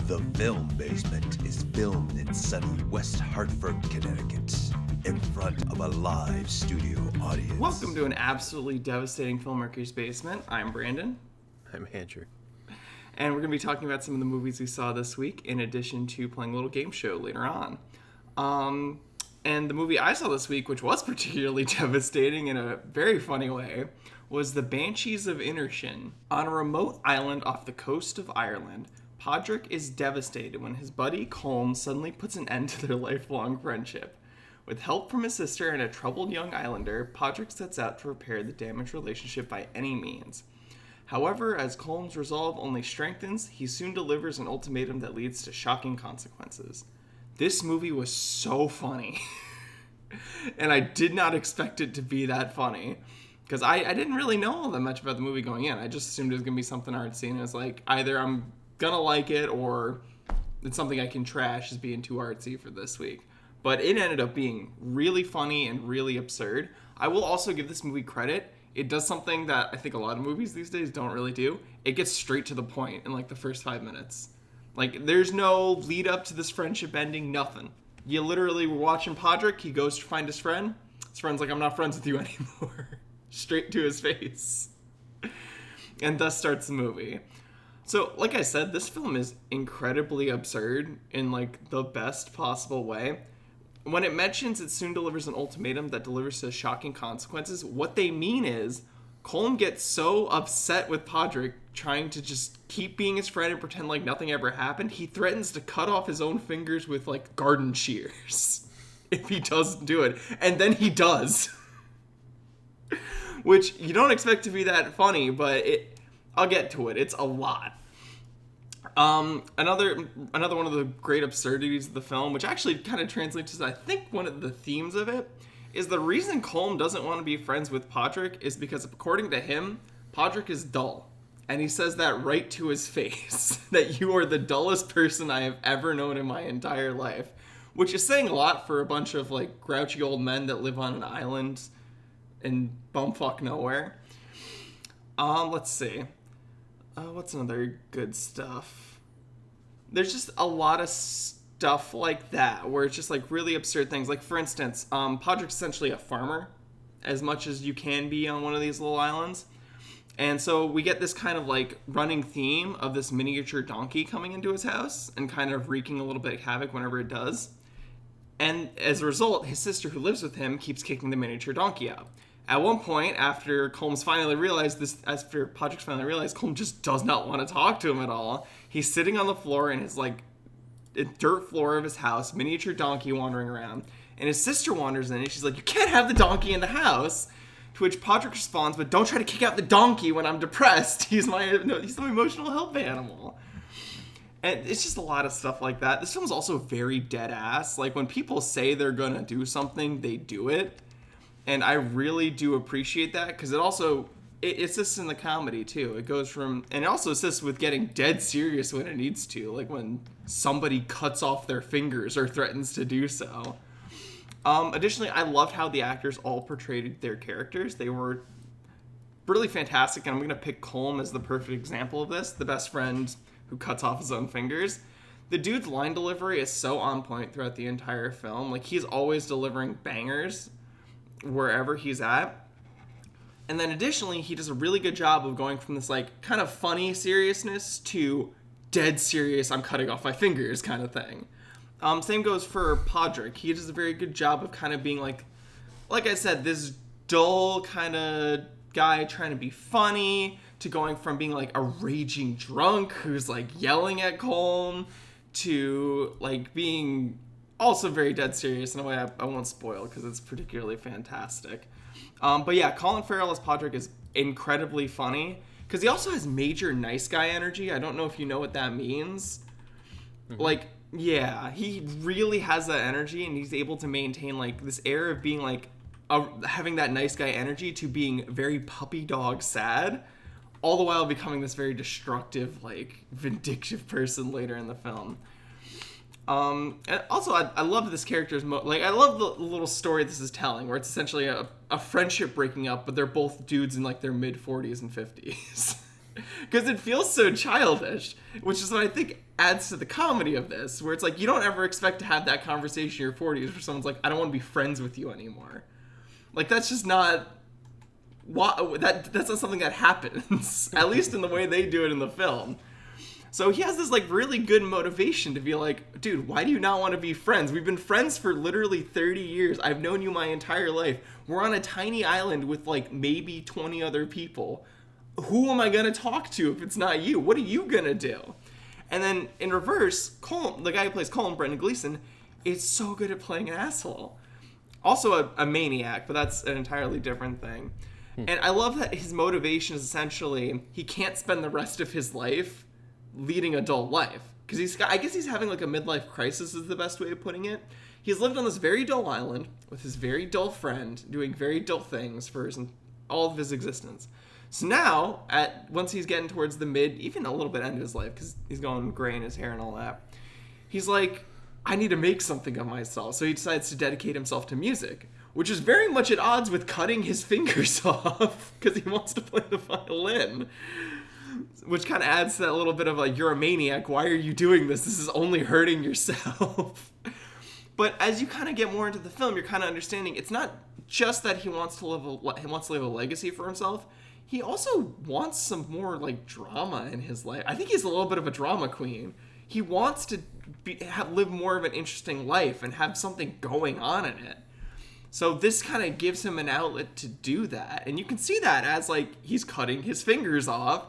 The Film Basement is filmed in sunny West Hartford, Connecticut, in front of a live studio audience. Welcome to an absolutely devastating Filmmaker's Basement. I'm Brandon. I'm Andrew. And we're going to be talking about some of the movies we saw this week, in addition to playing a little game show later on. And the movie I saw this week, which was particularly devastating in a very funny way, was the Banshees of Inisherin. On a remote island off the coast of Ireland, Podrick is devastated when his buddy Colm suddenly puts an end to their lifelong friendship. With help from his sister and a troubled young islander, Podrick sets out to repair the damaged relationship by any means. However, as Colm's resolve only strengthens, he soon delivers an ultimatum that leads to shocking consequences. This movie was so funny. And I did not expect it to be that funny. Because I didn't really know all that much about the movie going in. I just assumed it was going to be something artsy. And it was like, either I'm going to like it or it's something I can trash as being too artsy for this week. But it ended up being really funny and really absurd. I will also give this movie credit. It does something that I think a lot of movies these days don't really do. It gets straight to the point in like the first 5 minutes. Like, there's no lead up to this friendship ending, nothing. You literally were watching Podrick, he goes to find his friend. His friend's like, I'm not friends with you anymore. Straight to his face. And thus starts the movie. So, like I said, this film is incredibly absurd in like the best possible way. When it mentions it soon delivers an ultimatum that delivers to shocking consequences, what they mean is Colm gets so upset with Podrick trying to just keep being his friend and pretend like nothing ever happened, he threatens to cut off his own fingers with like garden shears if he doesn't do it. And then he does. Which you don't expect to be that funny, but I'll get to it. It's a lot. Another one of the great absurdities of the film, which actually kind of translates to, I think, one of the themes of it, is the reason Colm doesn't want to be friends with Podrick is because, according to him, Podrick is dull. And he says that right to his face, that you are the dullest person I have ever known in my entire life, which is saying a lot for a bunch of, like, grouchy old men that live on an island in bumfuck nowhere. Let's see. What's another good stuff? There's just a lot of stuff like that, where it's just, like, really absurd things. Like, for instance, Podrick's essentially a farmer, as much as you can be on one of these little islands. And so we get this kind of, like, running theme of this miniature donkey coming into his house and kind of wreaking a little bit of havoc whenever it does. And as a result, his sister who lives with him keeps kicking the miniature donkey out. At one point, after Podrick's finally realized, Colm just does not want to talk to him at all. He's sitting on the floor in his, like, dirt floor of his house, miniature donkey wandering around. And his sister wanders in and she's like, you can't have the donkey in the house. To which Podrick responds, but don't try to kick out the donkey when I'm depressed. He's my emotional help animal. And it's just a lot of stuff like that. This film's also very dead ass. Like, when people say they're gonna do something, they do it. And I really do appreciate that, because it also, it assists in the comedy, too. It goes from, and it also assists with getting dead serious when it needs to, like when somebody cuts off their fingers or threatens to do so. Additionally, I loved how the actors all portrayed their characters. They were really fantastic, and I'm going to pick Colm as the perfect example of this, the best friend who cuts off his own fingers. The dude's line delivery is so on point throughout the entire film. Like, he's always delivering bangers wherever he's at. And then additionally, he does a really good job of going from this, like, kind of funny seriousness to dead serious, I'm cutting off my fingers kind of thing. Same goes for Podrick. He does a very good job of kind of being like I said, this dull kind of guy trying to be funny, to going from being like a raging drunk who's like yelling at Colm, to like being also very dead serious in a way I won't spoil because it's particularly fantastic. But yeah, Colin Farrell as Podrick is incredibly funny because he also has major nice guy energy. I don't know if you know what that means. Mm-hmm. Like, yeah, he really has that energy, and he's able to maintain like this air of being like having that nice guy energy to being very puppy dog sad, all the while becoming this very destructive, like vindictive person later in the film. And also, I love this character's I love the little story this is telling, where it's essentially a friendship breaking up, but they're both dudes in like their mid 40s and 50s. Because it feels so childish, which is what I think adds to the comedy of this, where it's like you don't ever expect to have that conversation in your 40s where someone's like, I don't want to be friends with you anymore. Like, that's just not... That's not something that happens, at least in the way they do it in the film. So he has this, like, really good motivation to be like, dude, why do you not want to be friends? We've been friends for literally 30 years. I've known you my entire life. We're on a tiny island with, like, maybe 20 other people. Who am I going to talk to if it's not you? What are you going to do? And then, in reverse, Colm, the guy who plays Colm, Brendan Gleeson, is so good at playing an asshole. Also a maniac, but that's an entirely different thing. And I love that his motivation is essentially he can't spend the rest of his life leading a dull life. Because I guess he's having like a midlife crisis is the best way of putting it. He's lived on this very dull island with his very dull friend, doing very dull things for all of his existence. So now, once he's getting towards the even a little bit end of his life, because he's going gray in his hair and all that, he's like, I need to make something of myself. So he decides to dedicate himself to music, which is very much at odds with cutting his fingers off because he wants to play the violin, which kind of adds to that little bit of like, you're a maniac. Why are you doing this? This is only hurting yourself. But as you kind of get more into the film, you're kind of understanding it's not just that he wants to leave a legacy for himself. He also wants some more like drama in his life. I think he's a little bit of a drama queen. He wants to live more of an interesting life and have something going on in it. So this kind of gives him an outlet to do that. And you can see that as like he's cutting his fingers off.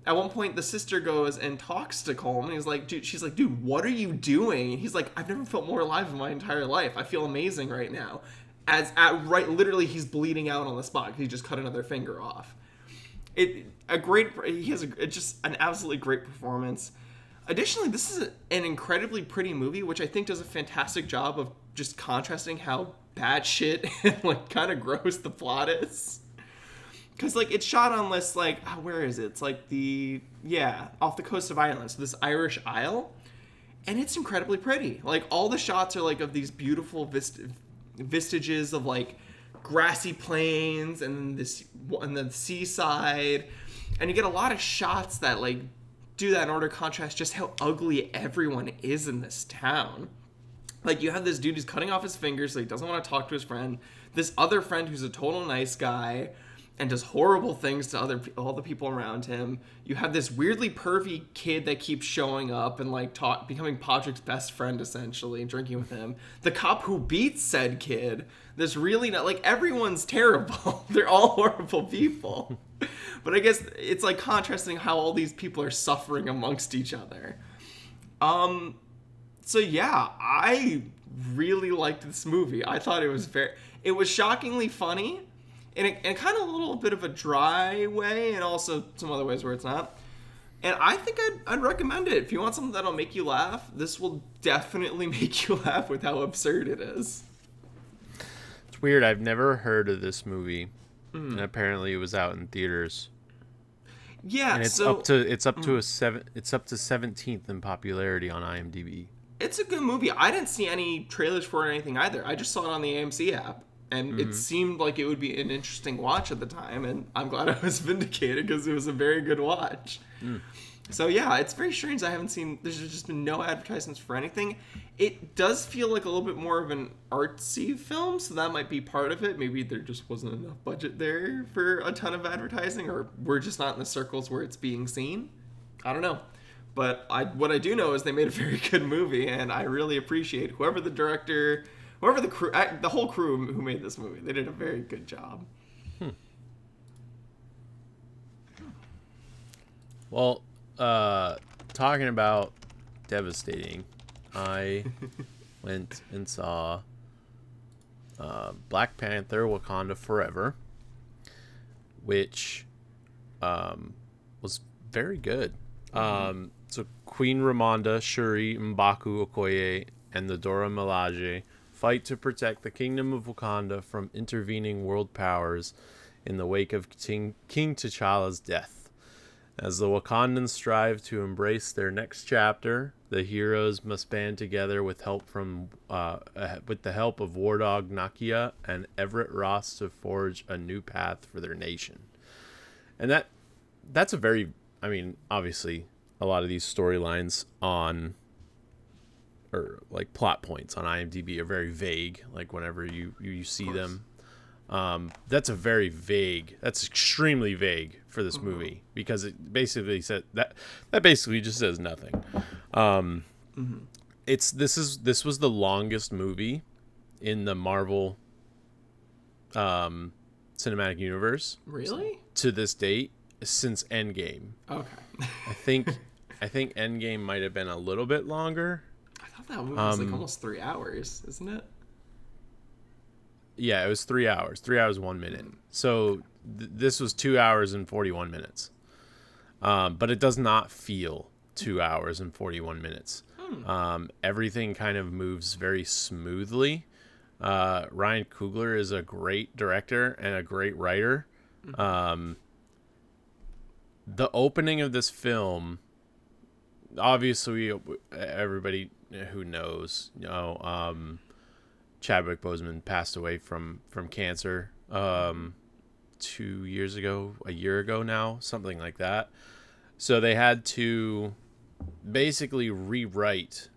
At one point, the sister goes and talks to Colm, and she's like, dude, what are you doing? And he's like, I've never felt more alive in my entire life. I feel amazing right now. Literally, he's bleeding out on the spot because he just cut another finger off. He has just an absolutely great performance. Additionally, this is an incredibly pretty movie, which I think does a fantastic job of just contrasting how bad shit and like kind of gross the plot is. Because like it's shot on this like, where is it? It's like off the coast of Ireland, so this Irish isle, and it's incredibly pretty. Like all the shots are like of these beautiful vestiges of like grassy plains and the seaside, and you get a lot of shots that like do that in order to contrast just how ugly everyone is in this town. Like you have this dude who's cutting off his fingers so he doesn't want to talk to his friend, this other friend who's a total nice guy and does horrible things to all the people around him. You have this weirdly pervy kid that keeps showing up and like becoming Podrick's best friend essentially and drinking with him. The cop who beats said kid. This really not like everyone's terrible. They're all horrible people. But I guess it's like contrasting how all these people are suffering amongst each other. So yeah, I really liked this movie. I thought it was shockingly funny. In kind of a little bit of a dry way, and also some other ways where it's not. And I think I'd recommend it. If you want something that'll make you laugh, this will definitely make you laugh with how absurd it is. It's weird. I've never heard of this movie, and apparently it was out in theaters. Yeah, and it's up to 17th in popularity on IMDb. It's a good movie. I didn't see any trailers for it or anything either. I just saw it on the AMC app. And it seemed like it would be an interesting watch at the time, and I'm glad I was vindicated because it was a very good watch. So yeah, it's very strange. There's just been no advertisements for anything. It does feel like a little bit more of an artsy film, so that might be part of it. Maybe there just wasn't enough budget there for a ton of advertising, or we're just not in the circles where it's being seen. I don't know. But what I do know is they made a very good movie, and I really appreciate whoever the director... Whoever the crew, the whole crew who made this movie, they did a very good job. Well, talking about devastating, I went and saw Black Panther Wakanda Forever, which was very good. So Queen Ramonda, Shuri, M'Baku Okoye, and the Dora Milaje fight to protect the kingdom of Wakanda from intervening world powers in the wake of King T'Challa's death. As the Wakandans strive to embrace their next chapter, the heroes must band together with the help of War Dog Nakia and Everett Ross to forge a new path for their nation. And that's a very I mean, obviously, a lot of these storylines or like plot points on IMDb are very vague. Like whenever you see them, that's extremely vague for this movie, because it basically said that basically just says nothing. This was the longest movie in the Marvel cinematic universe. Really? To this date, since Endgame. Okay. I think Endgame might have been a little bit longer. I thought that movie was like almost 3 hours, isn't it? Yeah, it was 3 hours. 3 hours 1 minute. So this was 2 hours and 41 minutes. But it does not feel 2 hours and 41 minutes. Everything kind of moves very smoothly. Ryan Coogler is a great director and a great writer. The opening of this film, obviously, everybody who knows, Chadwick Boseman passed away from cancer 2 years ago, a year ago now, something like that. So they had to basically rewrite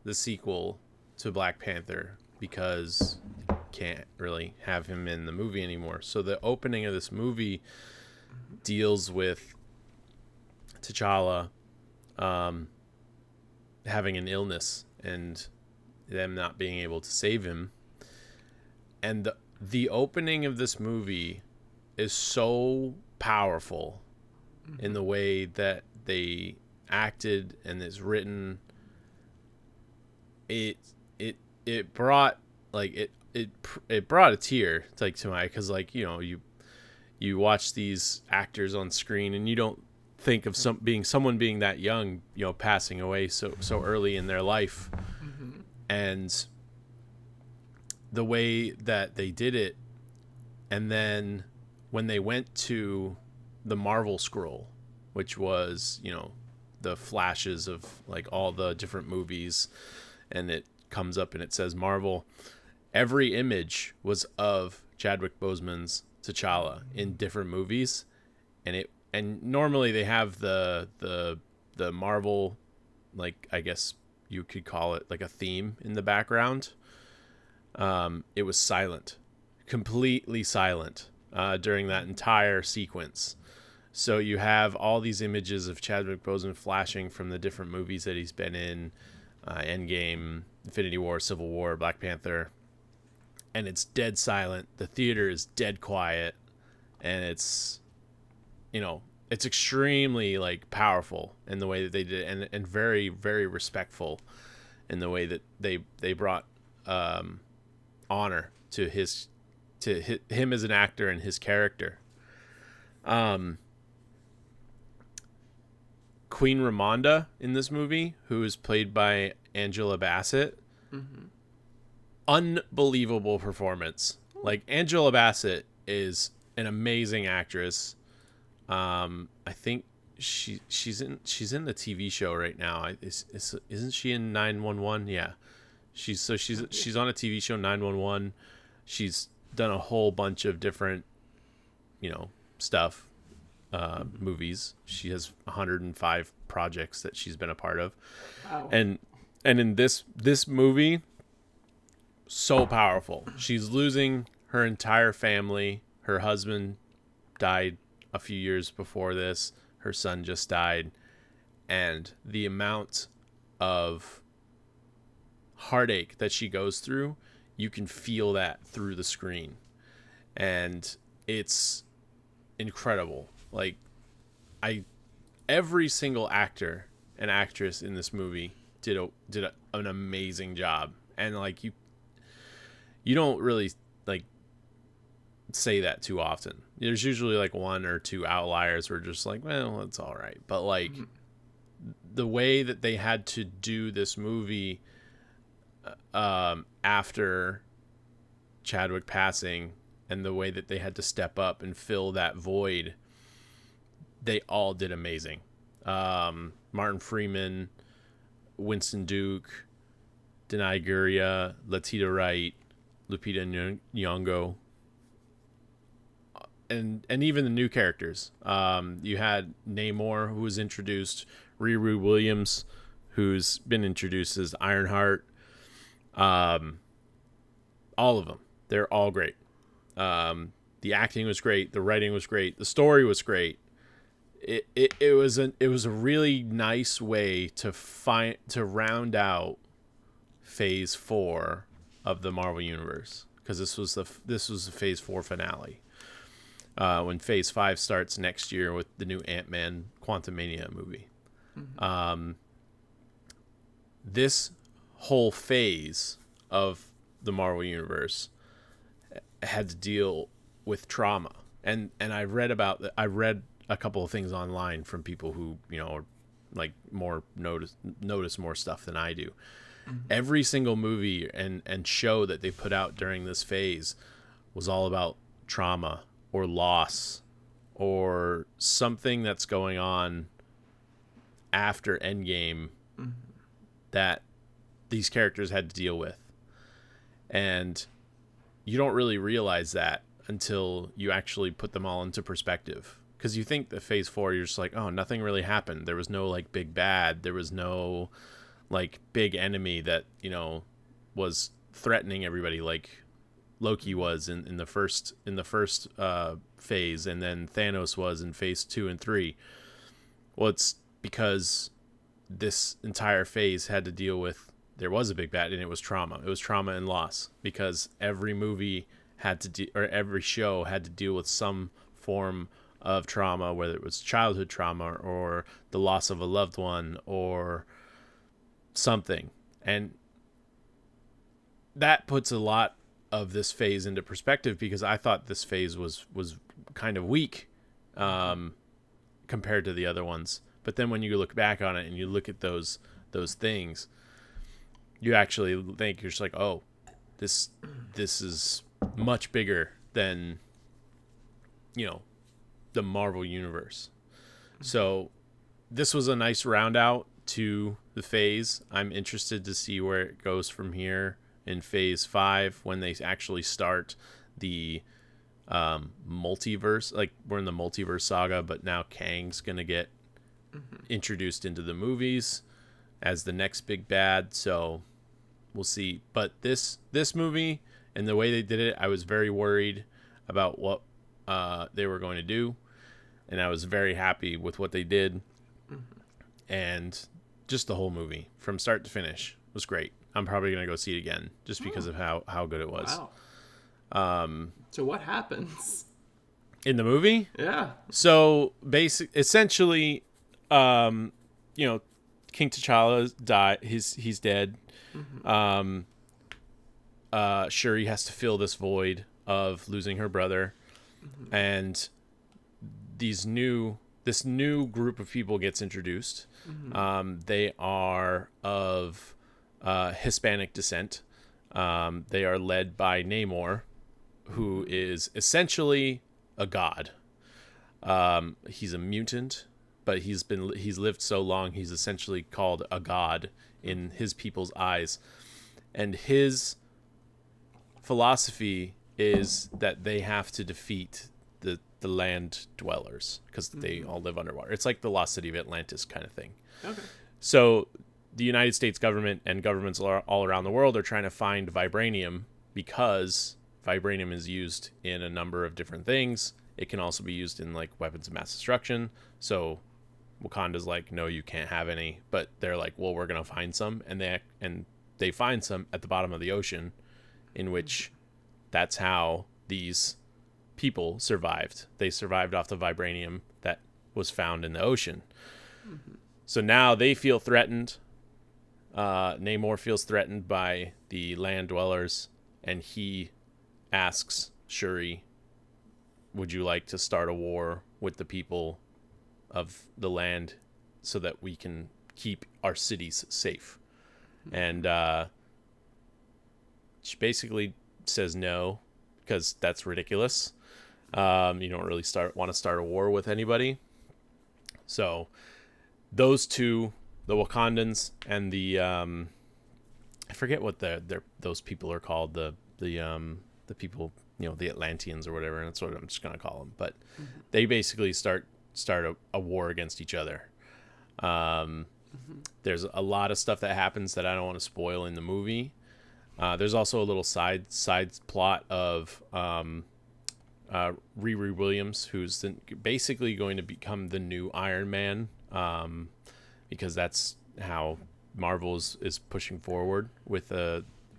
the sequel to Black Panther because you can't really have him in the movie anymore. So the opening of this movie deals with T'Challa having an illness and them not being able to save him. And the opening of this movie is so powerful in the way that they acted and is written. It brought it brought a tear to my, because you watch these actors on screen and you don't think of someone being that young, passing away so early in their life. And the way that they did it, and then when they went to the Marvel scroll, which was the flashes of like all the different movies, and it comes up and it says Marvel, every image was of Chadwick Boseman's T'Challa in different movies, and normally they have the Marvel, like, I guess you could call it like a theme in the background. It was silent, completely silent during that entire sequence. So you have all these images of Chadwick Boseman flashing from the different movies that he's been in, Endgame, Infinity War, Civil War, Black Panther, and it's dead silent. The theater is dead quiet, and it's extremely like powerful in the way that they did it, and very, very respectful in the way that they brought honor to him as an actor and his character. Queen Ramonda in this movie, who is played by Angela Bassett, unbelievable performance. Like, Angela Bassett is an amazing actress. I think she's in the TV show right now. Isn't she in 911? Yeah, she's on a TV show, 911. She's done a whole bunch of different stuff, movies. She has 105 projects that she's been a part of. Wow. And in this movie, so powerful. She's losing her entire family. Her husband died a few years before this. Her son just died, and the amount of heartache that she goes through, you can feel that through the screen, and it's incredible. Like, every single actor and actress in this movie did an amazing job, and like you don't really like say that too often. There's usually like one or two outliers where just like, well, it's all right. But like the way that they had to do this movie after Chadwick passing, and the way that they had to step up and fill that void, they all did amazing. Martin Freeman, Winston Duke, Denai Guria, Latita Wright, Lupita Nyong'o, and even the new characters. You had Namor, who was introduced, Riri Williams, who's been introduced as Ironheart. All of them, they're all great. The acting was great, the writing was great, the story was great. It was a really nice way to round out Phase 4 of the Marvel Universe, because this was the Phase 4 finale. When Phase 5 starts next year with the new Ant-Man Quantumania movie. Mm-hmm. This whole phase of the Marvel Universe had to deal with trauma, and I read a couple of things online from people who, you know, are like more notice more stuff than I do. Mm-hmm. Every single movie and show that they put out during this phase was all about trauma or loss or something that's going on after Endgame mm-hmm. that these characters had to deal with. And you don't really realize that until you actually put them all into perspective. Because you think that Phase 4, you're just like, oh, nothing really happened. There was no, like, big bad. There was no, like, big enemy that, you know, was threatening everybody like Loki was in the first phase, and then Thanos was in Phase 2 and 3. Well, it's because this entire phase had to deal with, there was a big bad, and it was trauma. It was trauma and loss, because every movie had to or every show had to deal with some form of trauma, whether it was childhood trauma or the loss of a loved one or something. And that puts a lot of this phase into perspective, because I thought this phase was kind of weak compared to the other ones. But then when you look back on it and you look at those things, you actually think, you're just like, oh, this is much bigger than, you know, the Marvel Universe. So this was a nice round out to the phase. I'm interested to see where it goes from here in Phase 5, when they actually start the multiverse. Like, we're in the multiverse saga, but now Kang's gonna get introduced into the movies as the next big bad. So we'll see. But this movie and the way they did it, I was very worried about what they were going to do, and I was very happy with what they did. And just the whole movie from start to finish was great. I'm probably gonna go see it again just because of how good it was. Wow. So what happens in the movie? Yeah. So essentially, you know, King T'Challa died. He's dead. Mm-hmm. Shuri has to fill this void of losing her brother, mm-hmm. and this new group of people gets introduced. Mm-hmm. They are of Hispanic descent. They are led by Namor, who is essentially a god. He's a mutant, but he's lived so long, he's essentially called a god in his people's eyes. And his philosophy is that they have to defeat the land dwellers, because they all live underwater. It's like the lost city of Atlantis kind of thing. Okay. So the United States government and governments all around the world are trying to find vibranium, because vibranium is used in a number of different things. It can also be used in, like, weapons of mass destruction. So Wakanda's like, no, you can't have any. But they're like, well, we're going to find some. And they find some at the bottom of the ocean, in which that's how these people survived. They survived off the vibranium that was found in the ocean. Mm-hmm. So now they feel threatened. Namor feels threatened by the land dwellers, and he asks Shuri, would you like to start a war with the people of the land so that we can keep our cities safe? And she basically says no, because that's ridiculous. You don't really want to start a war with anybody. So those two, the Wakandans and the I forget what those people are called, the people the Atlanteans or whatever, and that's what I'm just gonna call them. But they basically start a war against each other. There's a lot of stuff that happens that I don't want to spoil in the movie. There's also a little side plot of Riri Williams, who's basically going to become the new Iron Man, because that's how Marvel is pushing forward with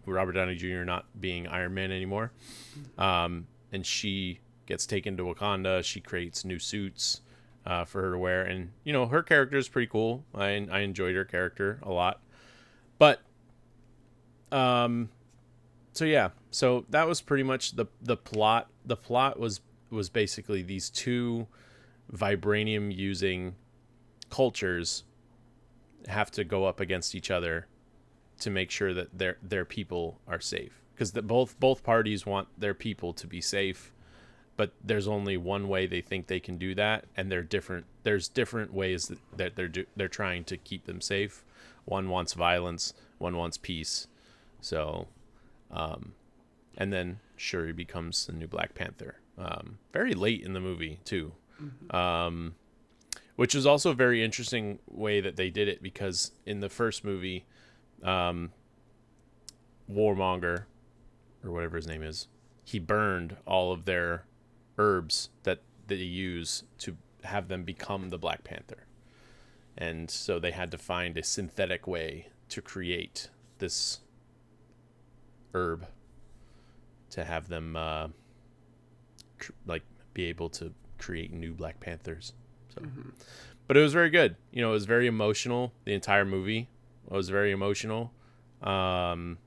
Robert Downey Jr. not being Iron Man anymore. And she gets taken to Wakanda. She creates new suits for her to wear, and her character is pretty cool. I enjoyed her character a lot. But so that was pretty much the plot. The plot was basically these two vibranium using cultures have to go up against each other to make sure that their people are safe, because both parties want their people to be safe, but there's only one way they think they can do that, and there's different ways that they're trying to keep them safe. One wants violence, one wants peace. So and then Shuri becomes the new Black Panther very late in the movie too. Which was also a very interesting way that they did it, because in the first movie, Warmonger, or whatever his name is, he burned all of their herbs that they use to have them become the Black Panther. And so they had to find a synthetic way to create this herb to have them be able to create new Black Panthers. So, but it was very good. It was very emotional. The entire movie was very emotional, very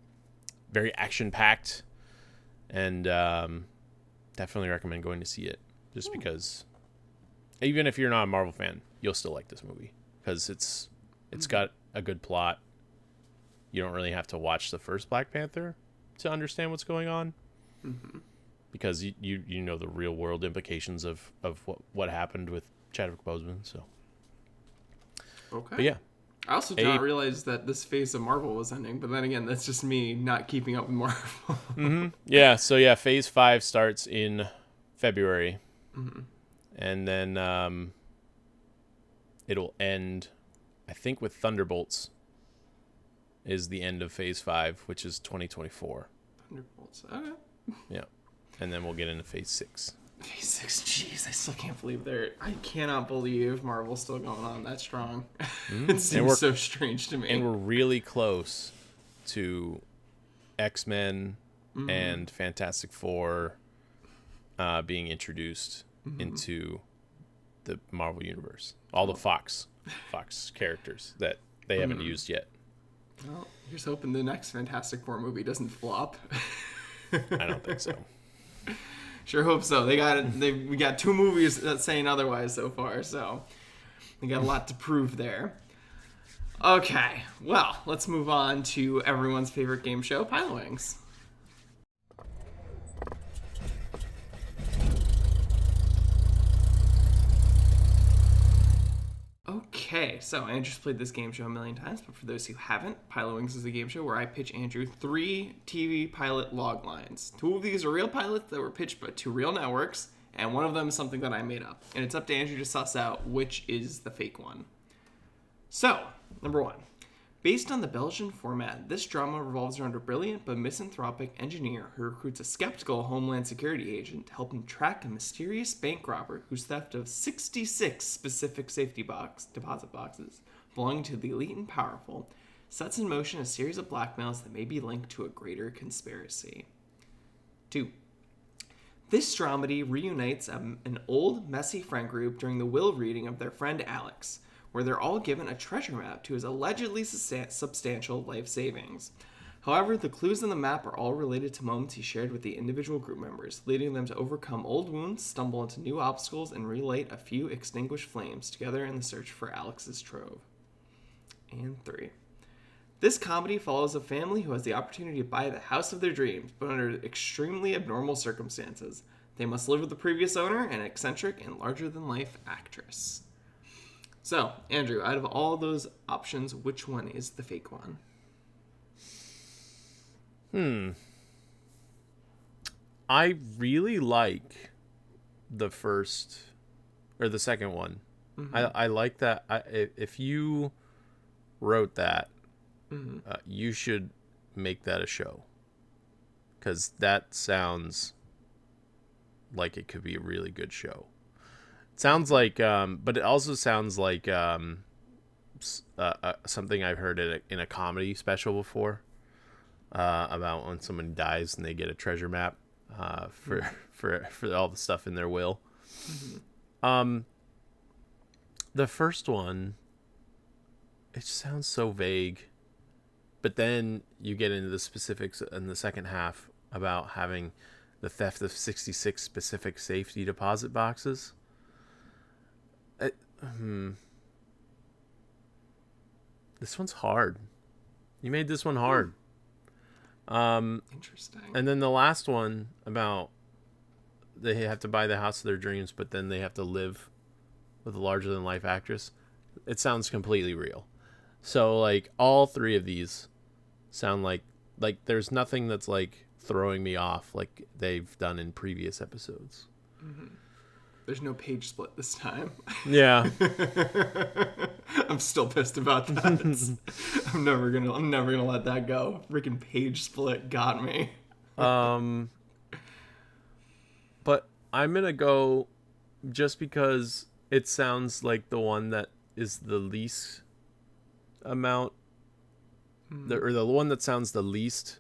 action packed, and definitely recommend going to see it. Just because, even if you're not a Marvel fan, you'll still like this movie, because it's got a good plot. You don't really have to watch the first Black Panther to understand what's going on, because you know the real world implications of what happened with Chadwick Boseman. So okay, but yeah, I also did not realize that this phase of Marvel was ending, but then again, that's just me not keeping up with Marvel. Yeah, so yeah, phase 5 starts in February, and then it'll end, I think, with Thunderbolts is the end of phase 5, which is 2024. Thunderbolts, okay. Yeah, and then we'll get into phase 6. Phase 6, jeez, I still can't believe I cannot believe Marvel's still going on that strong. It seems so strange to me. And we're really close to X-Men and Fantastic Four being introduced into the Marvel Universe. All the Fox characters that they haven't used yet. Well, here's hoping the next Fantastic Four movie doesn't flop. I don't think so. Sure hope so. We got 2 movies that's saying otherwise so far, so they got a lot to prove there. Okay, well, let's move on to everyone's favorite game show, Pilot Wings. Okay, so Andrew's played this game show a million times, but for those who haven't, Pilot Wings is a game show where I pitch Andrew 3 TV pilot log lines. 2 of these are real pilots that were pitched by 2 real networks, and one of them is something that I made up. And it's up to Andrew to suss out which is the fake one. So, number 1. Based on the Belgian format, this drama revolves around a brilliant but misanthropic engineer who recruits a skeptical Homeland Security agent to help him track a mysterious bank robber whose theft of 66 specific safety deposit boxes belonging to the elite and powerful sets in motion a series of blackmails that may be linked to a greater conspiracy. 2. This dramedy reunites an old, messy friend group during the will reading of their friend Alex, where they're all given a treasure map to his allegedly substantial life savings. However, the clues on the map are all related to moments he shared with the individual group members, leading them to overcome old wounds, stumble into new obstacles, and relight a few extinguished flames together in the search for Alex's trove. And 3. This comedy follows a family who has the opportunity to buy the house of their dreams, but under extremely abnormal circumstances. They must live with the previous owner, an eccentric and larger-than-life actress. So, Andrew, out of all those options, which one is the fake one? I really like the first or the second one. I like that. If you wrote that, you should make that a show, because that sounds like it could be a really good show. It sounds like, but it also sounds like something I've heard in a comedy special before, about when someone dies and they get a treasure map for all the stuff in their will. The first one, it sounds so vague, but then you get into the specifics in the second half about having the theft of 66 specific safety deposit boxes. This one's hard. You made this one hard. Interesting. And then the last one about they have to buy the house of their dreams, but then they have to live with a larger than life actress. It sounds completely real. So like all three of these sound like there's nothing that's like throwing me off like they've done in previous episodes. There's no page split this time. Yeah. I'm still pissed about that. I'm never gonna let that go. Freaking page split got me. But I'm gonna go just because it sounds like the one that is the least amount, or the one that sounds the least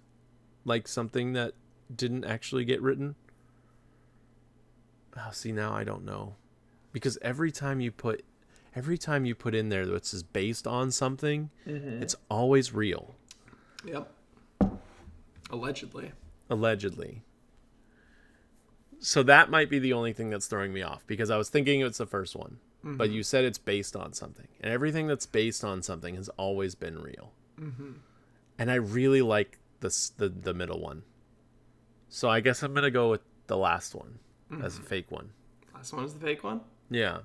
like something that didn't actually get written. Oh, see, now I don't know, because every time you put in there that it says based on something, it's always real. Yep. Allegedly. So that might be the only thing that's throwing me off, because I was thinking it's the first one, but you said it's based on something, and everything that's based on something has always been real. And I really like the middle one, so I guess I'm gonna go with the last one as a fake one. Last one is the fake one? Yeah.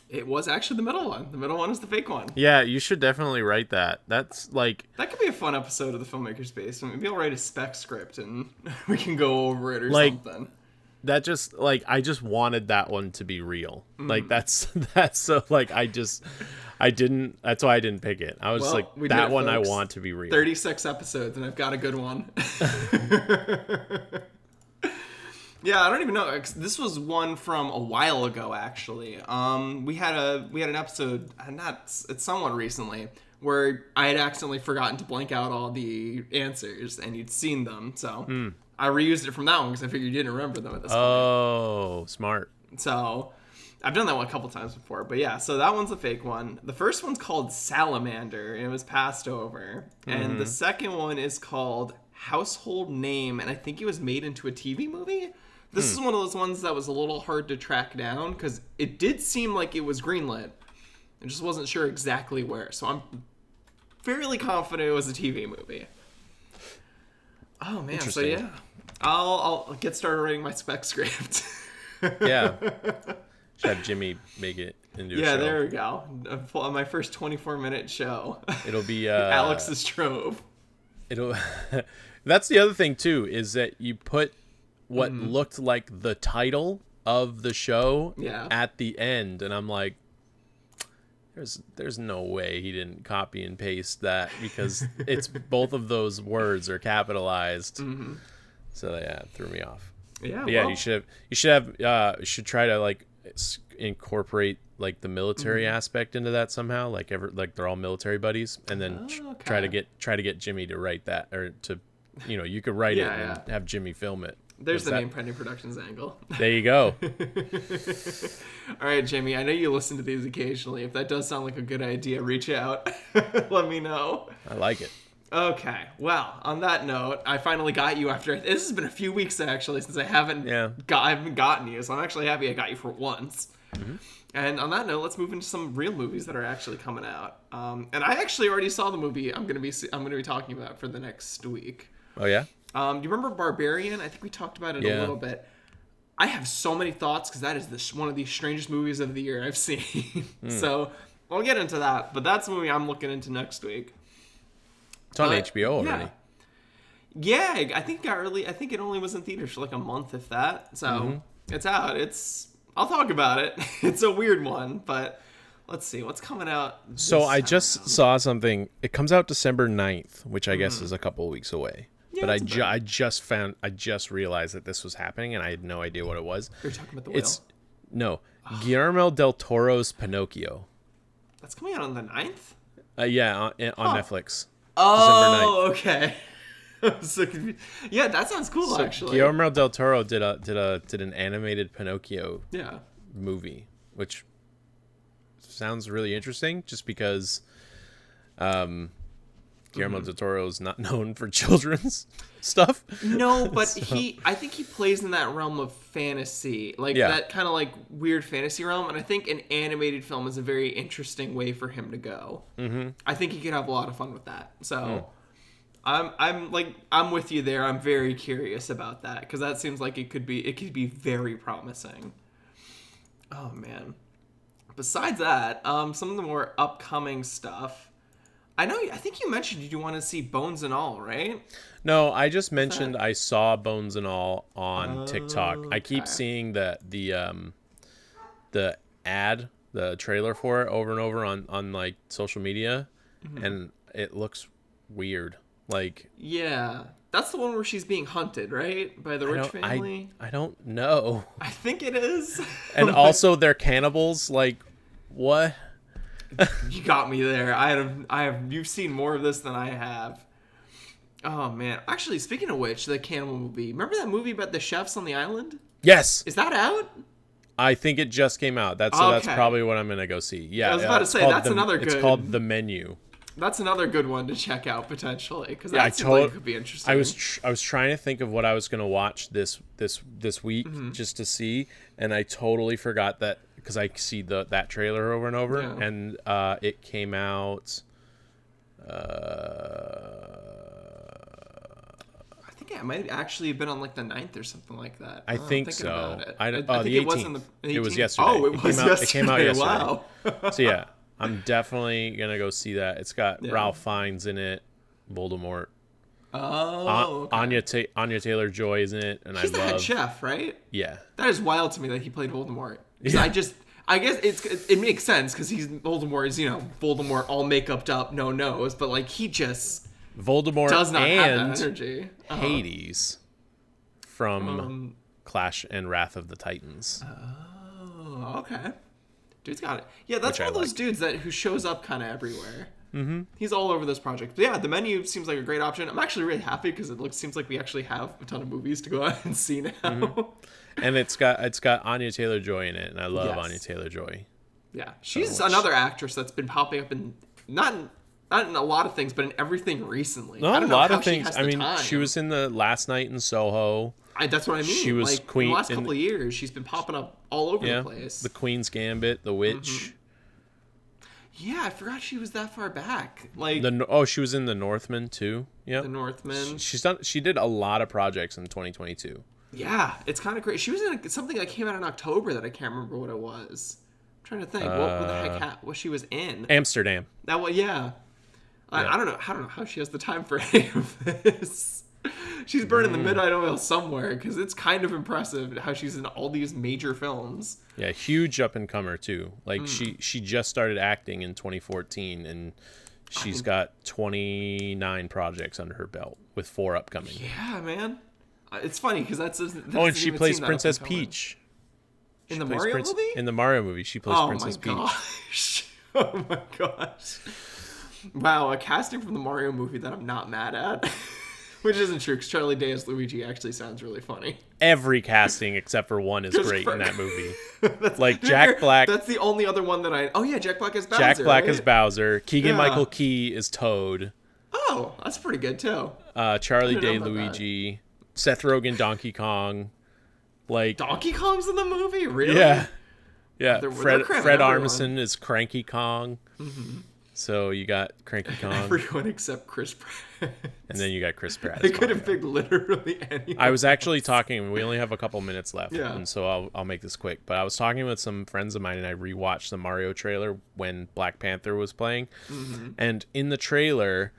It was actually the middle one. The middle one is the fake one. Yeah, you should definitely write that. That's like... That could be a fun episode of the Filmmaker's Basement. Maybe I'll write a spec script and we can go over it or something. That just, like, I just wanted that one to be real. Like, that's so, like, that's why I didn't pick it. I was that one folks. I want to be real. 36 episodes and I've got a good one. Yeah, I don't even know. This was one from a while ago, actually. We had an episode, it's somewhat recently, where I had accidentally forgotten to blank out all the answers, and you'd seen them. So I reused it from that one because I figured you didn't remember them at this point. Oh, smart. So I've done that one a couple times before. But yeah, so that one's a fake one. The first one's called Salamander, and it was passed over. And the second one is called Household Name, and I think it was made into a TV movie. This is one of those ones that was a little hard to track down because it did seem like it was greenlit. I just wasn't sure exactly where. So I'm fairly confident it was a TV movie. Oh, man. So, yeah. I'll get started writing my spec script. Yeah. Should have Jimmy make it into a show. Yeah, there we go. My first 24-minute show. It'll be... Alex's Trove. That's the other thing, too, is that you put... what looked like the title of the show at the end, and I'm like, there's no way he didn't copy and paste that, because it's both of those words are capitalized. So yeah, it threw me off. Yeah, but yeah, you should try to like incorporate like the military aspect into that somehow, like they're all military buddies, and then try to get Jimmy to write that, or to, you could write it and have Jimmy film it. There's the Name Pending Productions angle. There you go. All right, Jimmy, I know you listen to these occasionally. If that does sound like a good idea, reach out. Let me know. I like it. Okay. Well, on that note, I finally got you after... This has been a few weeks, actually, since I haven't gotten you. So I'm actually happy I got you for once. And on that note, let's move into some real movies that are actually coming out. And I actually already saw the movie I'm going to be talking about for the next week. Oh, yeah? Do you remember Barbarian? I think we talked about it a little bit. I have so many thoughts because that is one of the strangest movies of the year I've seen. So I'll get into that. But that's the movie I'm looking into next week. It's on HBO already. Yeah, I think it only was in theaters for like a month, if that. So it's out. I'll talk about it. It's a weird one, but let's see what's coming out. So I just saw something. It comes out December 9th, which I guess is a couple of weeks away. Yeah, but I just realized that this was happening, and I had no idea what it was. You're talking about the whale? No, Guillermo del Toro's Pinocchio. That's coming out on the 9th? Yeah, on Netflix. Oh, okay. I'm so confused. Yeah, that sounds cool, actually. Guillermo del Toro did an animated Pinocchio Yeah. movie, which sounds really interesting. Just because Guillermo del Toro is not known for children's stuff. No, but I think he plays in that realm of fantasy, that kind of like weird fantasy realm, and I think an animated film is a very interesting way for him to go. Mm-hmm. I think he could have a lot of fun with that. So. I'm with you there. I'm very curious about that because that seems like it could be very promising. Oh man. Besides that, some of the more upcoming stuff. I think you mentioned you want to see Bones and All, right? No, I just mentioned I saw Bones and All on TikTok. I keep seeing the ad, the trailer for it over and over on like social media, and it looks weird. Like, yeah, that's the one where she's being hunted, right, by the rich family. I don't know. I think it is. And also they're cannibals. Like, what? You got me there. I have. You've seen more of this than I have. Oh man! Actually, speaking of which, the cannibal movie. Remember that movie about the chefs on the island? Yes. Is that out? I think it just came out. That's probably what I'm gonna go see. Yeah, I was about to say that's another good. It's called The Menu. That's another good one to check out potentially because that seems like it could be interesting. I was trying to think of what I was gonna watch this week just to see, and I totally forgot that because I see that trailer over and over, and it came out. I think it might actually have been on like the 9th or something like that. I think so. I think the 18th. it was in the 18th. It was yesterday. Oh, it was yesterday. It came out yesterday. Wow. So yeah. I'm definitely gonna go see that. It's got Ralph Fiennes in it, Voldemort. Oh, okay. Anya Taylor-Joy is in it, and he's the head chef, right? Yeah, that is wild to me that he played Voldemort. Yeah. I guess it makes sense because Voldemort is Voldemort all makeuped up, no nose, but like he just Voldemort does not and have that energy. Hades from Clash and Wrath of the Titans. Oh, okay. Dude's got it. Yeah, that's one of those dudes who shows up kind of everywhere. Mm-hmm. He's all over this project. But yeah, The Menu seems like a great option. I'm actually really happy because seems like we actually have a ton of movies to go out and see now. Mm-hmm. And it's got Anya Taylor-Joy in it, and I love Anya Taylor-Joy. Yeah, she's another actress that's been popping up in not in a lot of things, but in everything recently. Not a lot of things. I mean, she was in the Last Night in Soho. That's what I mean. She was like, Queen in the last couple of years. She's been popping up all over the place. The Queen's Gambit, The Witch. Yeah, I forgot she was that far back. Like she was in The Northman too. Yeah, The Northman. She did a lot of projects in 2022. Yeah, it's kind of great. She was in something that came out in October that I can't remember what it was. I'm trying to think what the heck what she was in. Amsterdam. That one, yeah. I don't know how she has the time for any of this. She's burning the midnight oil somewhere because it's kind of impressive how she's in all these major films. Yeah, huge up and comer too. Like she just started acting in 2014 and she's got 29 projects under her belt with 4 upcoming. Yeah, man. It's funny because that's and she plays Princess Peach. In the Mario movie? In the Mario movie, she plays Princess Peach. Oh my gosh. Wow, a casting from the Mario movie that I'm not mad at. Which isn't true, because Charlie Day as Luigi actually sounds really funny. Every casting except for one is great in that movie. Like Jack Black. That's the only other one that I... Oh yeah, Jack Black as Bowser. Jack Black as Bowser. Keegan-Michael Key is Toad. Oh, that's pretty good too. Charlie Day Luigi. That. Seth Rogen Donkey Kong. Like Donkey Kong's in the movie? Really? Yeah. Yeah. Fred Armisen is Cranky Kong. Mm-hmm. So you got Cranky Kong. Everyone except Chris Pratt. And then you got Chris Pratt. They could have picked literally anyone. I was actually talking, we only have a couple minutes left, and so I'll make this quick. But I was talking with some friends of mine, and I rewatched the Mario trailer when Black Panther was playing. Mm-hmm. And in the trailer,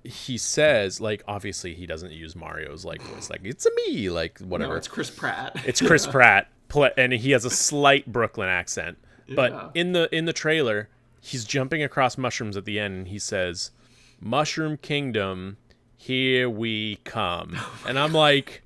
he says, like, obviously he doesn't use Mario's like voice, like, it's a me, like, whatever. No, it's Chris Pratt. It's Chris Pratt, and he has a slight Brooklyn accent. But in the trailer, he's jumping across mushrooms at the end, and he says, "Mushroom Kingdom, here we come." And I'm like,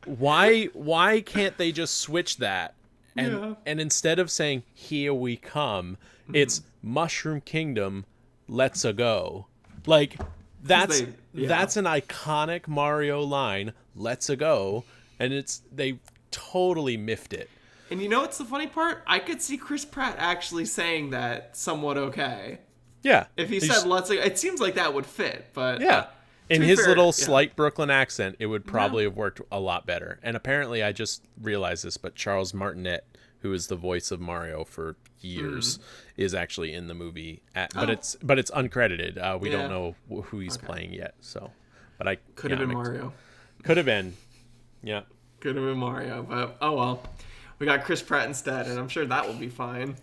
why can't they just switch that? And instead of saying "here we come," it's "Mushroom Kingdom, let's a go." Like, that's an iconic Mario line, "let's a go," and they totally miffed it. And you know what's the funny part? I could see Chris Pratt actually saying that somewhat okay. Yeah. If he said "let's," it seems like that would fit. But yeah, in his little slight Brooklyn accent, it would probably have worked a lot better. And apparently, I just realized this, but Charles Martinet, who is the voice of Mario for years, is actually in the movie. But it's uncredited. We don't know who he's playing yet. So, but I could have been Mario. Could have been. Yeah. Could have been Mario, but oh well. We got Chris Pratt instead, and I'm sure that will be fine.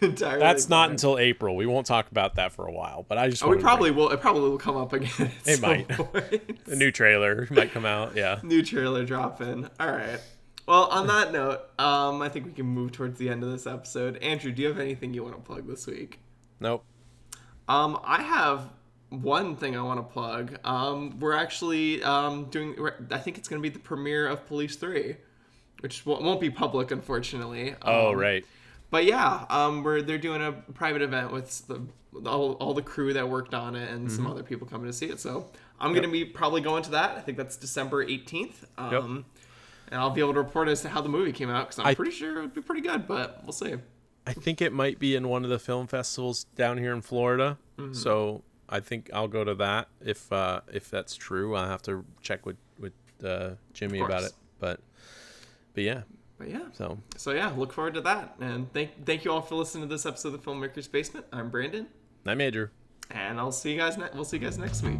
Entirely That's not fine. Until April. We won't talk about that for a while, but I just we probably will. It probably will come up again. It might. A new trailer might come out. Yeah. New trailer dropping. All right. Well, on that note, I think we can move towards the end of this episode. Andrew, do you have anything you want to plug this week? Nope. I have one thing I want to plug. We're actually doing. I think it's going to be the premiere of Police 3. Which won't be public, unfortunately. Right. But yeah, they're doing a private event with all the crew that worked on it and some other people coming to see it. So I'm going to be probably going to that. I think that's December 18th. And I'll be able to report as to how the movie came out, because I'm pretty sure it would be pretty good, but we'll see. I think it might be in one of the film festivals down here in Florida. So I think I'll go to that if that's true. I'll have to check with Jimmy about it. But yeah. So yeah, look forward to that. And thank you all for listening to this episode of the Filmmaker's Basement. I'm Brandon. I'm Andrew. And we'll see you guys next week.